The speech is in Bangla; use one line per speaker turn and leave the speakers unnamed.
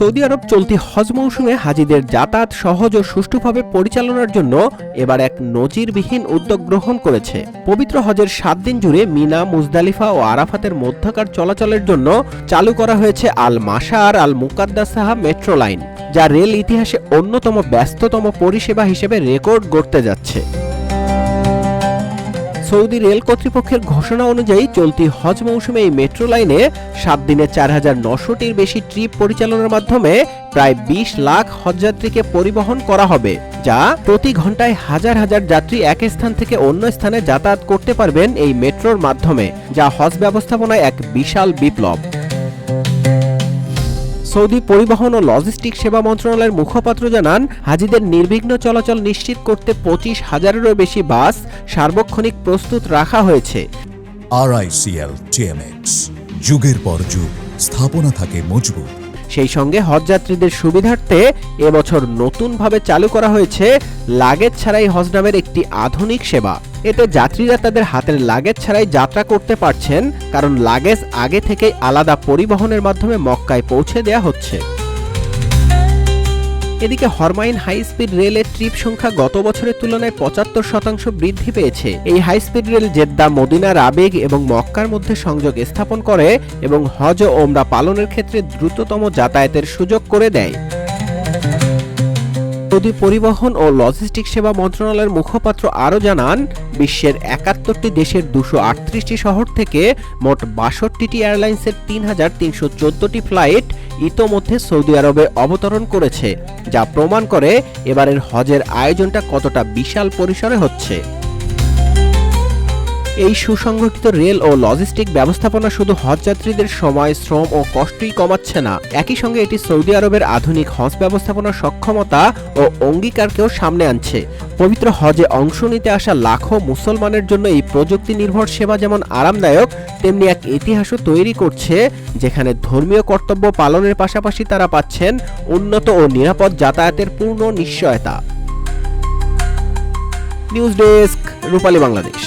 সৌদি আরব চলতি হজ মৌসুমে হাজিদের যাতায়াত সহজ ও সুষ্ঠুভাবে পরিচালনার জন্য এবার এক নজিরবিহীন উদ্যোগ গ্রহণ করেছে। পবিত্র হজের 7 দিন জুড়ে মিনা, মুজদালিফা ও আরাফাতের মধ্যকার চলাচলের জন্য চালু করা হয়েছে আল মাশার আল মুকাদ্দাসাহ মেট্রো লাইন, যা রেল ইতিহাসে অন্যতম ব্যস্ততম পরিষেবা হিসেবে রেকর্ড গড়তে যাচ্ছে। সৌদি রেল কর্তৃপক্ষের ঘোষণা অনুযায়ী চলতি হজ মৌসুমে এই মেট্রো লাইনে 7 দিনে 4900টির বেশি ট্রিপ পরিচালনার মাধ্যমে প্রায় 20 লাখ হজযাত্রীকে পরিবহন করা হবে, যা প্রতি ঘন্টায় হাজার হাজার যাত্রী এক স্থান থেকে অন্য স্থানে যাতায়াত করতে পারবেন এই মেট্রোর মাধ্যমে, যা হজ ব্যবস্থাপনায় এক বিশাল বিপ্লব। সৌদি পরিবহন ও লজিস্টিক সেবা মন্ত্রণালয়ের মুখপাত্র জানান, হাজিদের নির্বিঘ্ন চলাচল নিশ্চিত করতে 25,000-এরও বেশি বাস সার্বক্ষণিক প্রস্তুত রাখা হয়েছে।
RICL TMX, যুগের পর যুগ স্থাপনা থাকে মজবুত।
সেই সঙ্গে হজযাত্রীদের সুবিধার্থে এবছর নতুনভাবে চালু করা হয়েছে লাগেজ ছাড়াই হজ নামের একটি আধুনিক সেবা। এতে যাত্রীরা তাদের হাতের লাগেজ ছাড়াই যাত্রা করতে পারছেন, কারণ লাগেজ আগে থেকেই আলাদা পরিবহনের মাধ্যমে মক্কায় পৌঁছে দেয়া হচ্ছে। এদিকে হরমাইন হাই স্পিড রেলের ট্রিপ সংখ্যা গত বছরের তুলনায় 75% বৃদ্ধি পেয়েছে। এই high speed rail Jeddah, Medina, Rabigh এবং মক্কার মধ্যে সংযোগ স্থাপন করে এবং হজ ও ওমরা পালনের ক্ষেত্রে দ্রুততম যাতায়াতের সুযোগ করে দেয়। সৌদি পরিবহন ও লজিস্টিক সেবা মন্ত্রণালয়ের মুখপাত্র আরও জানান, বিশ্বের 71টি দেশের 238টি শহর থেকে মোট 62টি এয়ারলাইন্সের 3314টি ফ্লাইট ইতোমধ্যে সৌদি আরবে অবতরণ করেছে, যা প্রমাণ করে এবারের হজের আয়োজনটা কতটা বিশাল পরিসরে হচ্ছে। এই সুসংগঠিত রেল ও লজিস্টিক ব্যবস্থাপনা শুধু হজযাত্রীদের সময়, শ্রম ও কষ্টই কমাচ্ছে না, একই সঙ্গে এটি সৌদি আরবের আধুনিক হজ ব্যবস্থাপনার সক্ষমতা ও অঙ্গীকারকেও সামনে আনছে। পবিত্র হজে অংশ নিতে আসা লাখো মুসলমানের জন্য এই প্রযুক্তি নির্ভর সেবা যেমন আরামদায়ক, তেমনি এক ইতিহাসও তৈরি করছে, যেখানে ধর্মীয় কর্তব্য পালনের পাশাপাশি তারা পাচ্ছেন উন্নত ও নিরাপদ যাতায়াতের পূর্ণ নিশ্চয়তা। নিউজ ডেস্ক, রূপালী বাংলাদেশ।